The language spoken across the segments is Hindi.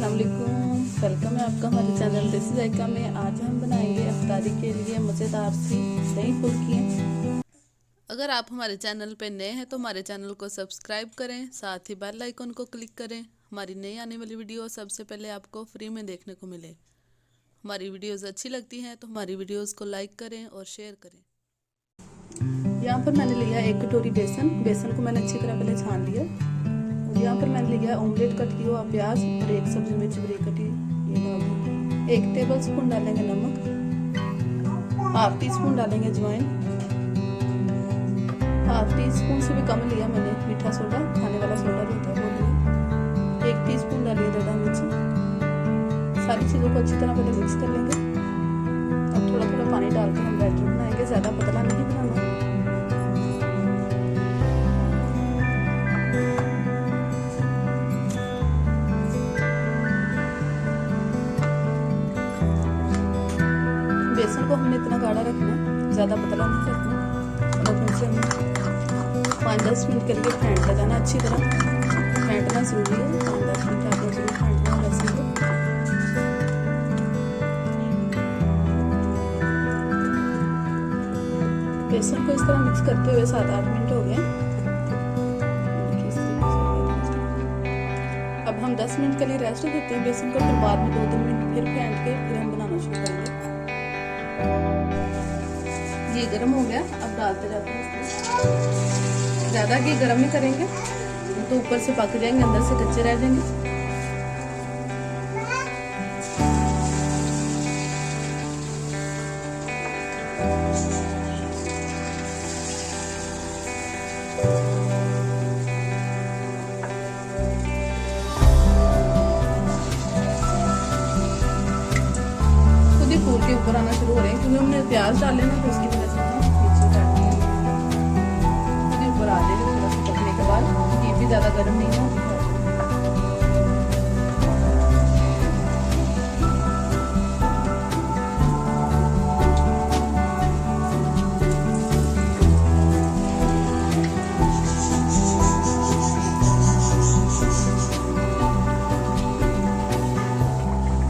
अस्सलाम वालेकुम, वेलकम है आपका हमारे चैनल देसी जायका में। आज हम बनाएंगे इफ्तारी के लिए मज़ेदार सी दही फुल्कियाँ। अगर आप हमारे चैनल पे नए हैं तो हमारे चैनल को सब्सक्राइब करें, साथ ही बेल आइकन को क्लिक करें। हमारी नई आने वाली वीडियो सबसे पहले आपको फ्री में देखने को मिले। हमारी वीडियोज़ अच्छी लगती हैं तो हमारी वीडियोज़ को लाइक करें और शेयर करें। यहाँ पर मैंने लिया 1 कटोरी बेसन को मैंने अच्छी तरह पहले छान लिया। यहाँ पर मैंने लिया ऑमलेट कट किया हुआ प्याज और 1 सब्जी मिर्च बरीक कटी, ये डाल दें। 1 टेबल स्पून डालेंगे नमक, हाफ टी स्पून डालेंगे अजवाइन, हाफ टी स्पून से भी कम लिया मैंने मीठा सोडा, खाने वाला सोडा जो होता है वो लिया। 1 टीस्पून डालिए दड़ा मिर्ची। सारी चीज़ों को अच्छी तरह पहले मिक्स कर लेंगे। अब थोड़ा थोड़ा पानी डालकर हम बैटर बनाएंगे, ज़्यादा पतला नहीं बनाना। बेसन को हमने इतना गाढ़ा रखना है, ज़्यादा पतला नहीं रखना। और फिर से हमें 5-10 मिनट करके फेंट लगाना अच्छी तरह। फेंटना ज़रूरी है, 5-10 मिनट आपको जरूर फेंटना है बेसन को। बेसन को इस तरह मिक्स करते हुए 7-8 मिनट हो गए। अब हम 10 मिनट के लिए रेस्ट देते हैं बेसन को, फिर बाद में 2-3 मिनट फिर फेंट के फिर हम बनाना शुरू करेंगे। ये गरम हो गया, अब डालते जाते हैं। ज़्यादा घी गरम नहीं करेंगे तो ऊपर से पक जाएंगे, अंदर से कच्चे रह जाएंगे। खुद ही फूल के ऊपर आना शुरू हो रहे हैं क्योंकि हमने प्याज डाले ना, तो उसकी वजह से ऊपर आ जाएगा। थोड़ा सा पकने के बाद घी भी ज़्यादा गर्म नहीं हो।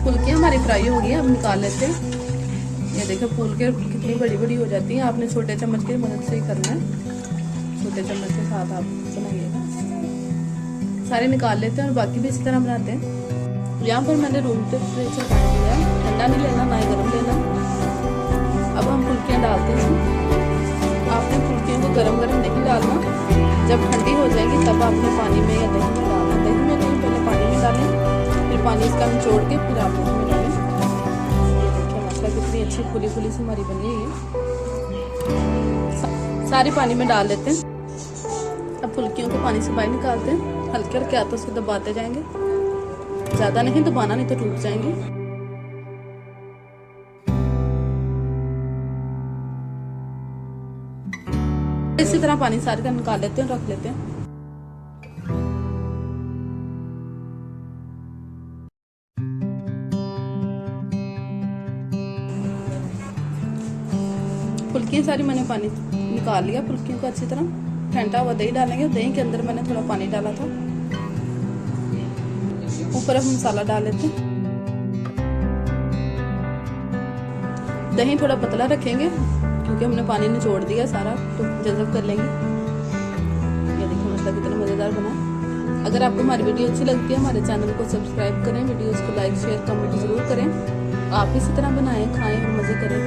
फुल्कियाँ हमारी फ्राई हो गई है, अब निकाल लेते हैं। ये देखो फूल के कितनी बड़ी बड़ी हो जाती हैं। आपने छोटे चम्मच की मदद से ही करना है, छोटे चम्मच के साथ आप बनाइएगा। सारे निकाल लेते हैं और बाकी भी इसी तरह बनाते हैं। यहाँ पर मैंने रूम टेम्परेचर पानी लिया, ठंडा नहीं लेना ना ही गर्म लेना। अब हम फुल्कियाँ डालते हैं। आपने फुल्कियों को गरम गरम नहीं डालना, जब ठंडी हो जाएगी तब आपने पानी में या दही में डालना। दही में नहीं, पहले पानी में डालें, फिर पानी इसका निचोड़ के फिर आप उसमें डालें। ये देखिए मसाला कितनी अच्छी फुली फुली सी हमारी बनी है। सारे पानी में डाल लेते हैं। अब फुल्कियों को पानी से बाहर निकालते हैं, हल्के हल्के हाथों से दबाते जाएंगे, ज़्यादा नहीं दबाना नहीं तो टूट जाएंगे। इसी तरह पानी सारे का निकाल लेते हैं और रख लेते हैं। फुल्कियाँ सारी मैंने पानी निकाल लिया। फुल्कियों को अच्छी तरह फेंटा हुआ दही डालेंगे। दही के अंदर मैंने थोड़ा पानी डाला था। ऊपर हम मसाला डाल लेते हैं। दही थोड़ा पतला रखेंगे क्योंकि हमने पानी निचोड़ दिया सारा, तो जज़ब कर लेंगे। ये देखिए मसाला कितना मज़ेदार बना। अगर आपको हमारी वीडियो अच्छी लगती है हमारे चैनल को सब्सक्राइब करें, वीडियोस को लाइक शेयर कमेंट ज़रूर करें। आप इसी तरह बनाएं, खाएं और मज़े करें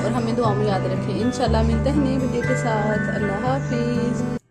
और हमें दुआ में याद रखें। इंशाल्लाह मिलते हैं नई वीडियो के साथ। अल्लाह हाफिज़।